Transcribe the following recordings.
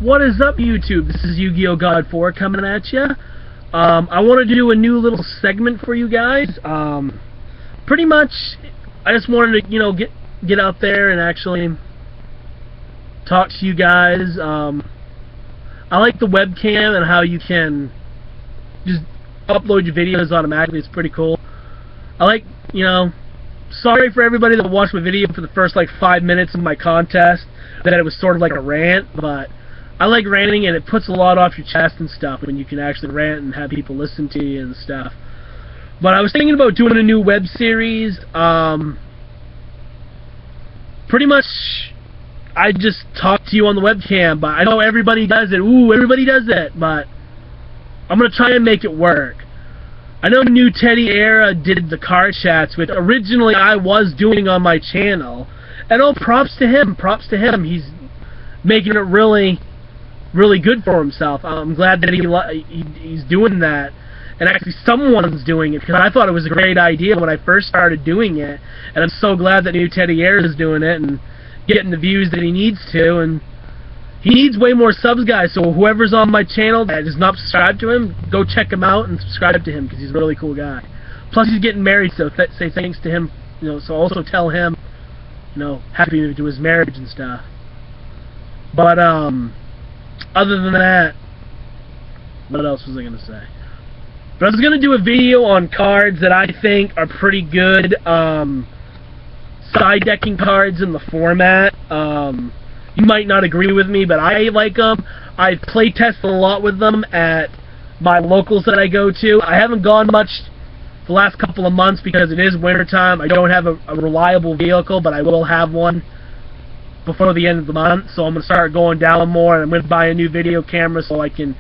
What is up, YouTube? This is Yu-Gi-Oh! God 4 coming at you. I want to do a new little segment for you guys. Pretty much, I just wanted to, get out there and actually talk to you guys. I like the webcam and how you can just upload your videos automatically. It's pretty cool. I like, sorry for everybody that watched my video for the first, 5 minutes of my contest, that it was sort of like a rant, but I like ranting, and it puts a lot off your chest and stuff when you can actually rant and have people listen to you and stuff. But I was thinking about doing a new web series. Pretty much, I just talk to you on the webcam, but I know everybody does it. Ooh, everybody does it, but I'm going to try and make it work. I know New Teddy Era did the card chats, which originally I was doing on my channel. And props to him, He's making it really good for himself. I'm glad that he's doing that, and actually someone's doing it, because I thought it was a great idea when I first started doing it, and I'm so glad that New Teddy Air is doing it and getting the views that he needs to, and he needs way more subs, guys, so whoever's on my channel that is not subscribed to him, go check him out and subscribe to him, because he's a really cool guy. Plus he's getting married, so say thanks to him, so also tell him, happy to his marriage and stuff. But, other than that, what else was I going to say? But I was going to do a video on cards that I think are pretty good, side decking cards in the format. You might not agree with me, but I like them. I've play tested a lot with them at my locals that I go to. I haven't gone much the last couple of months because it is wintertime. I don't have a reliable vehicle, but I will have one before the end of the month, so I'm going to start going down more, and I'm going to buy a new video camera so I can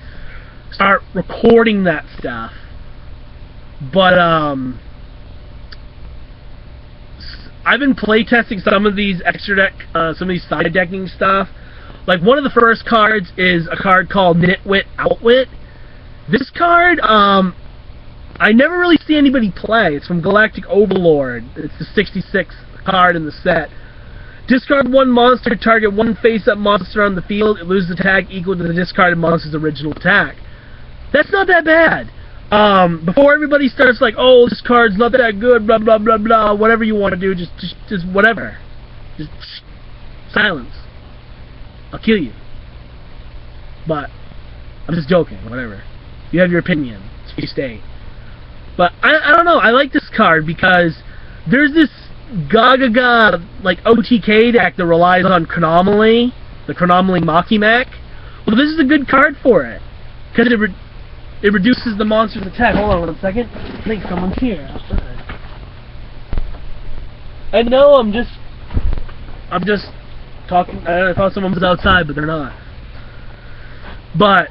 start recording that stuff. But, I've been playtesting some of these some of these side decking stuff. Like, one of the first cards is a card called Nitwit Outwit. This card, I never really see anybody play. It's from Galactic Overlord. It's the 66th card in the set. Discard one monster, target one face-up monster on the field, it loses attack equal to the discarded monster's original attack. That's not that bad. Before everybody starts like, oh, this card's not that good, blah, blah, blah, blah, whatever you want to do, just whatever. Just silence. I'll kill you. But, I'm just joking, whatever. You have your opinion. It's free state. But, I don't know, I like this card because there's this Gaga, OTK deck that relies on Chronomaly, the Chronomaly Machimac. Well, this is a good card for it, because it reduces the monster's attack. Hold on 1 second. I think someone's here outside. I know, I'm just talking. I thought someone was outside, but they're not. But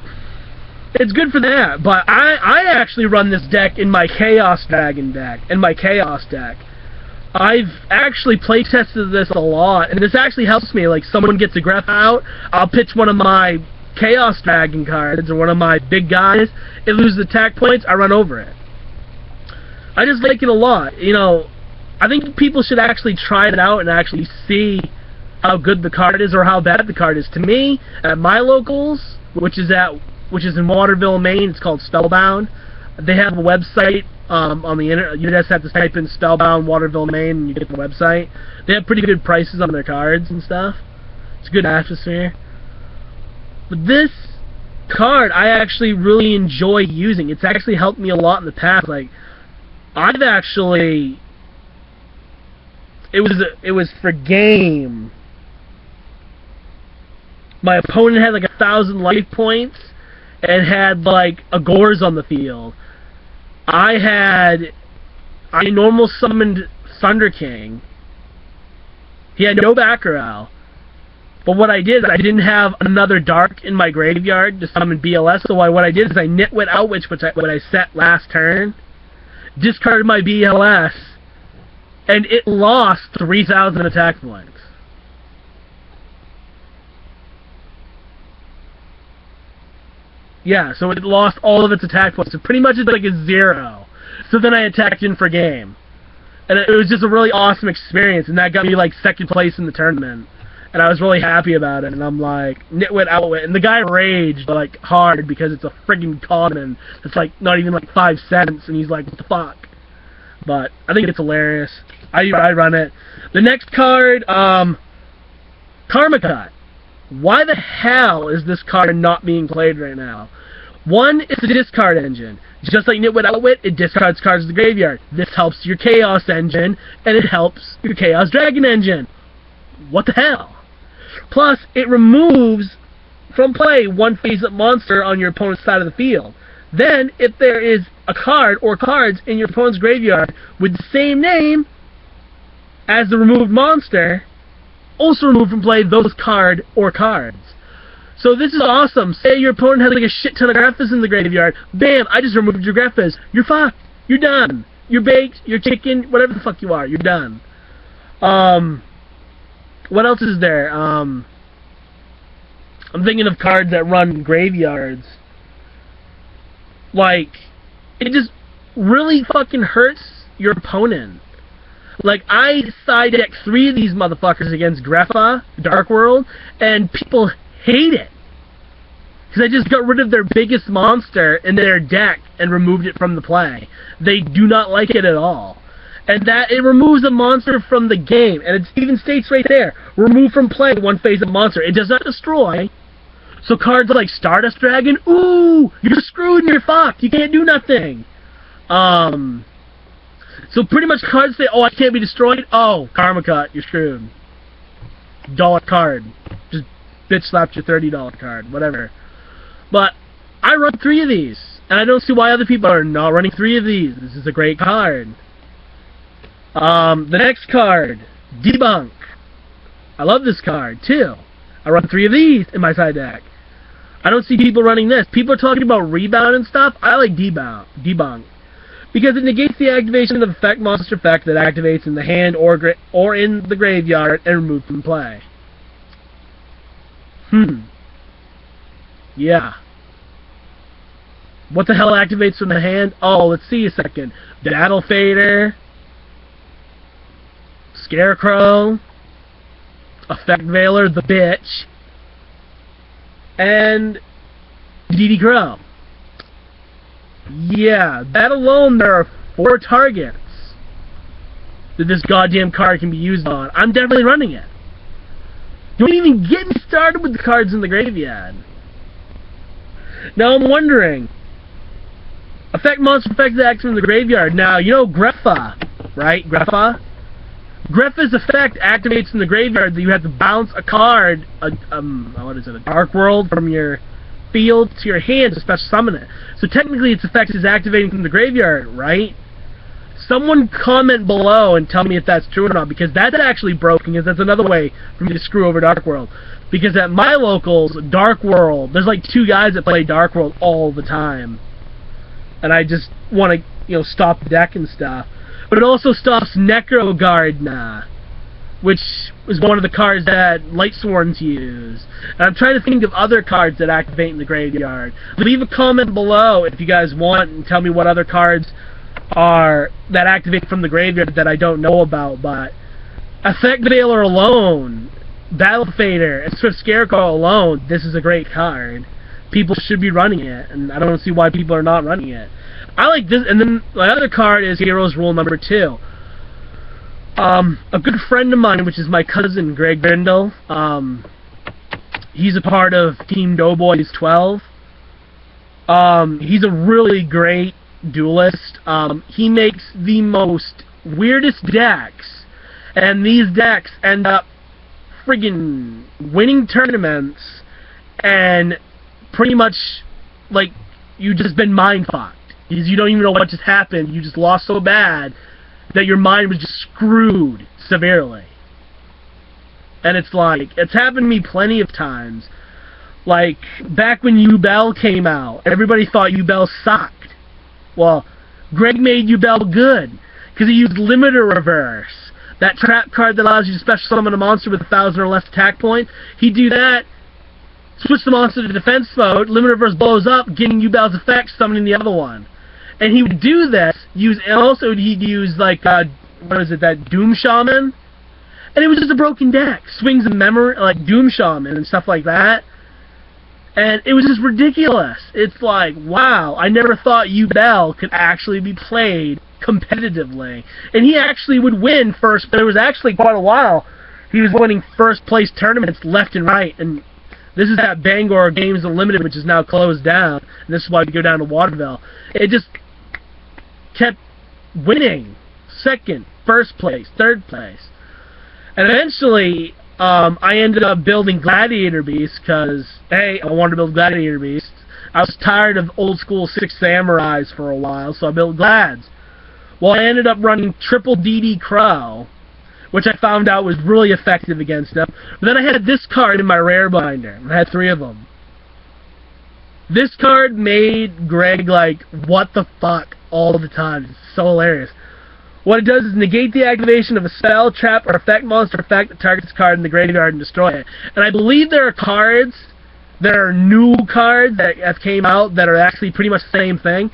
it's good for that. But I actually run this deck in my Chaos Dragon deck, I've actually playtested this a lot, and this actually helps me. Like, someone gets a Greph out, I'll pitch one of my Chaos Dragon cards, or one of my big guys, it loses attack points, I run over it. I just like it a lot. I think people should actually try it out and actually see how good the card is, or how bad the card is. To me, at my locals, which is in Waterville, Maine, it's called Spellbound. They have a website on the internet. You just have to type in Spellbound Waterville, Maine, and you get the website. They have pretty good prices on their cards and stuff. It's a good atmosphere. But this card, I actually really enjoy using. It's actually helped me a lot in the past. I've actually, it was for game. My opponent had 1,000 life points and had Agors on the field. I normal summoned Thunder King. He had no back row. But what I did is I didn't have another Dark in my graveyard to summon BLS, so what I did is I Nitwit Outwit, which I set last turn, discarded my BLS, and it lost 3,000 attack points. Yeah, so it lost all of its attack points. So pretty much it's a 0. So then I attacked in for game. And it was just a really awesome experience, and that got me 2nd place in the tournament. and I was really happy about it. And I'm like, Nitwit Outwit, and the guy raged like hard because it's a friggin' common. It's like not even like 5 cents, and he's like, what the fuck? But I think it's hilarious. I run it. The next card, Karma Cut. Why the hell is this card not being played right now? One, it's a discard engine. Just like Nitwit Outwit, it discards cards in the graveyard. This helps your Chaos engine, and it helps your Chaos Dragon engine. What the hell? Plus, it removes from play one face-up monster on your opponent's side of the field. Then, if there is a card or cards in your opponent's graveyard with the same name as the removed monster, also remove from play those card or cards. So this is awesome. Say your opponent has like a shit ton of Greffas in the graveyard. Bam, I just removed your Greffas. You're fucked. You're done. You're baked. You're chicken. Whatever the fuck you are. You're done. What else is there? I'm thinking of cards that run graveyards. Like, it just really fucking hurts your opponent. Like, I side deck 3 of these motherfuckers against Greffa, Dark World, and people hate it. Because I just got rid of their biggest monster in their deck and removed it from the play. They do not like it at all. And that, it removes a monster from the game. And it even states right there, remove from play one phase of monster. It does not destroy. So cards like Stardust Dragon, ooh, you're screwed and you're fucked. You can't do nothing. So pretty much cards say, oh, I can't be destroyed. Oh, Karma Cut, you're screwed. $1 card. Just bitch slapped your $30 card, whatever. But I run 3 of these, and I don't see why other people are not running 3 of these. This is a great card. The next card, Debunk. I love this card, too. I run 3 of these in my side deck. I don't see people running this. People are talking about Rebound and stuff. I like Debunk. Because it negates the activation of effect monster effect that activates in the hand or in the graveyard and removed from play. Yeah. What the hell activates from the hand? Oh, let's see a second. Battle Fader, Scarecrow, Effect Veiler, the bitch, and DD Crow. Yeah, that alone, there are 4 targets that this goddamn card can be used on. I'm definitely running it. Don't even get me started with the cards in the graveyard. Now I'm wondering, effect monster effect acts from the graveyard. Now, you know Greffa, right? Greffa? Greffa's effect activates in the graveyard that you have to bounce a card, what is it, a Dark World from your field to your hand to special summon it. So technically its effect is activating from the graveyard, right? Someone comment below and tell me if that's true or not, because that's actually broken, because that's another way for me to screw over Dark World. Because at my locals, Dark World, there's like 2 guys that play Dark World all the time. And I just want to, you know, stop the deck and stuff. But it also stops Necro Gardna, which is one of the cards that Lightsworns use. And I'm trying to think of other cards that activate in the graveyard. Leave a comment below if you guys want and tell me what other cards are that activate from the graveyard that I don't know about. But Effect Veiler alone, Battle Fader, and Swift Scarecrow alone, this is a great card. People should be running it, and I don't see why people are not running it. I like this, and then my other card is Heroes Rule number 2. A good friend of mine, which is my cousin, Greg Brindle, he's a part of Team Doughboys 12. He's a really great duelist. He makes the most weirdest decks, and these decks end up friggin' winning tournaments, and pretty much, like, you've just been mind-fucked. Because you don't even know what just happened. You just lost so bad that your mind was just screwed severely. And it's like, it's happened to me plenty of times. Like, back when Yubel came out, everybody thought Yubel sucked. Well, Greg made Yubel good, because he used Limiter Reverse. That trap card that allows you to special summon a monster with 1,000 or less attack points. He'd do that, switch the monster to defense mode, Limiter Reverse blows up, getting Yubel's effect, summoning the other one. And he would do this, and also he'd use, like, what is it, that Doom Shaman? And it was just a broken deck. Swings and memory, like Doom Shaman and stuff like that. And it was just ridiculous. It's like, wow, I never thought Bell could actually be played competitively. And he actually would win first. There was actually quite a while he was winning first place tournaments left and right. And this is at Bangor Games Unlimited, which is now closed down. And this is why we go down to Waterville. It just kept winning. Second, first place, third place. And eventually, I ended up building Gladiator Beasts because, hey, I wanted to build Gladiator Beasts. I was tired of old school Six Samurais for a while, so I built Glads. Well, I ended up running triple DD Crow, which I found out was really effective against them. But then I had this card in my rare binder. I had 3 of them. This card made Greg like, what the fuck, all the time. It's so hilarious. What it does is negate the activation of a spell, trap, or effect monster effect that targets a card in the graveyard and destroy it. And I believe there are cards, there are new cards that came out that are actually pretty much the same thing.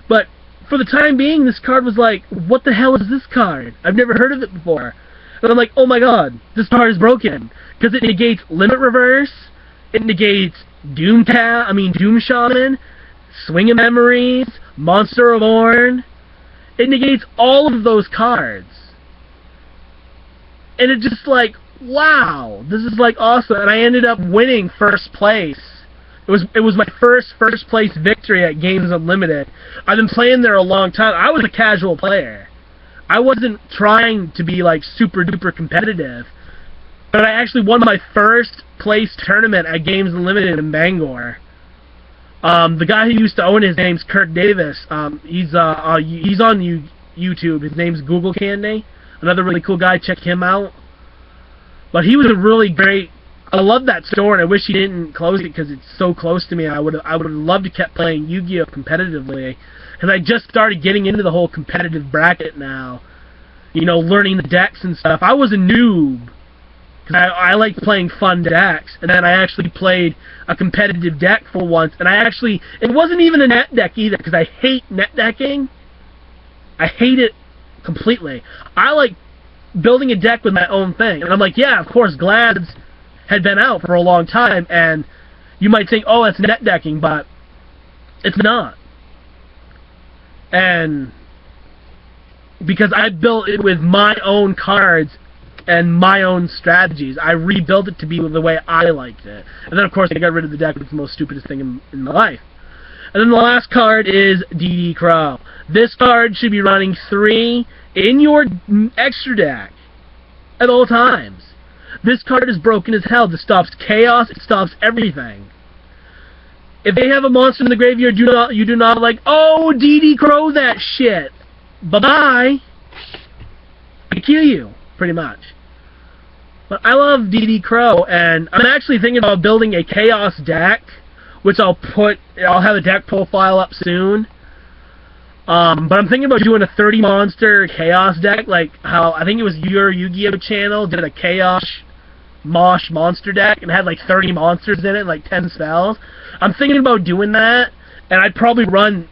But for the time being, this card was like, what the hell is this card? I've never heard of it before. And I'm like, oh my god, this card is broken. Because it negates Limit Reverse, it negates Doom Shaman, Swing of Memories, Monster Reborn. It negates all of those cards. And it's just like, wow, this is like awesome. And I ended up winning first place. It was my first place victory at Games Unlimited. I've been playing there a long time. I was a casual player. I wasn't trying to be like super duper competitive. But I actually won my first place tournament at Games Unlimited in Bangor. The guy who used to own his name's Kirk Davis. He's on YouTube. His name's Google Candy. Another really cool guy. Check him out. But he was a really great. I love that store, and I wish he didn't close it because it's so close to me. I would have loved to kept playing Yu-Gi-Oh competitively, because I just started getting into the whole competitive bracket now. You know, learning the decks and stuff. I was a noob. I like playing fun decks, and then I actually played a competitive deck for once, and it wasn't even a net deck either, because I hate net decking. I hate it completely. I like building a deck with my own thing, and I'm like, yeah, of course, Glads had been out for a long time, and you might think, oh, that's net decking, but it's not. And because I built it with my own cards and my own strategies, I rebuilt it to be the way I liked it. And then, of course, I got rid of the deck, which is the most stupidest thing in my life. And then the last card is DD Crow. This card should be running 3 in your extra deck at all times. This card is broken as hell. This stops chaos. It stops everything. If they have a monster in the graveyard, you do not like, oh, DD Crow that shit. Bye-bye. I kill you, pretty much. But I love DD Crow, and I'm actually thinking about building a Chaos deck, which I'll have a deck profile up soon. But I'm thinking about doing a 30 monster Chaos deck, like how I think it was your Yu-Gi-Oh channel did a Chaos Mosh monster deck and had like 30 monsters in it, like 10 spells. I'm thinking about doing that, and I'd probably run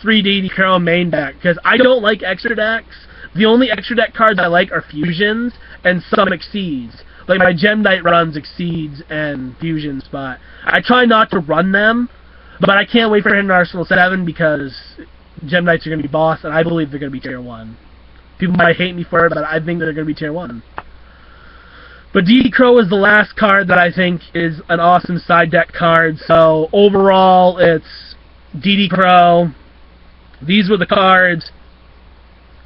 3 DD Crow main deck, because I don't like extra decks. The only extra deck cards I like are fusions and some exceeds. Like my Gem Knight runs exceeds and fusions, but I try not to run them. But I can't wait for Hidden Arsenal 7 because Gem Knights are going to be boss, and I believe they're going to be tier 1. People might hate me for it, but I think they're going to be tier 1. But DD Crow is the last card that I think is an awesome side deck card. So overall, it's DD Crow. These were the cards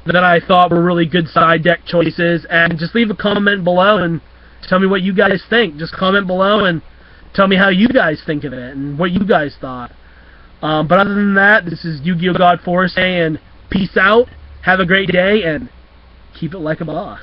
that I thought were really good side deck choices. And just leave a comment below and tell me what you guys think. Just comment below and tell me how you guys think of it and what you guys thought. But other than that, this is Yu-Gi-Oh! God Force saying peace out, have a great day, and keep it like a boss.